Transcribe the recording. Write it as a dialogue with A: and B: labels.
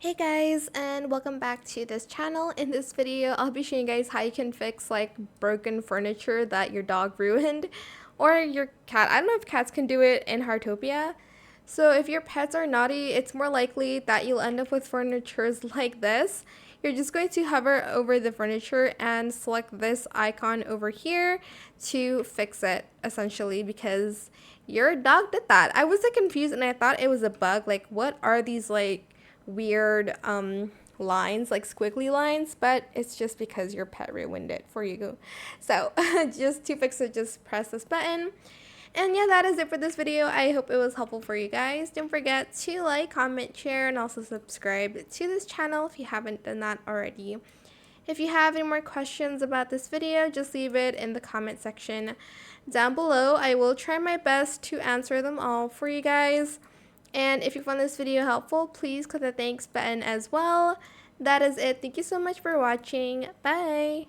A: Hey guys, and welcome back to this channel. In this video, I'll be showing you guys how you can fix like broken furniture that your dog ruined or your cat. I don't know if cats can do it in Heartopia. So if your pets are naughty, it's more likely that you'll end up with furnitures like this. You're just going to hover over the furniture and select this icon over here to fix it, essentially, because your dog did that. I was like confused and I thought it was a bug. Like, what are these like weird lines, like squiggly lines? But it's just because your pet ruined it for you. So just to fix it, just press this button. And yeah, that is it for this video. I hope it was helpful for you guys. Don't forget to like, comment, share, and also subscribe to this channel if you haven't done that already. If you have any more questions about this video, just leave it in the comment section down below. I will try my best to answer them all for you guys. And if you found this video helpful, please click the thanks button as well. That is it. Thank you so much for watching. Bye!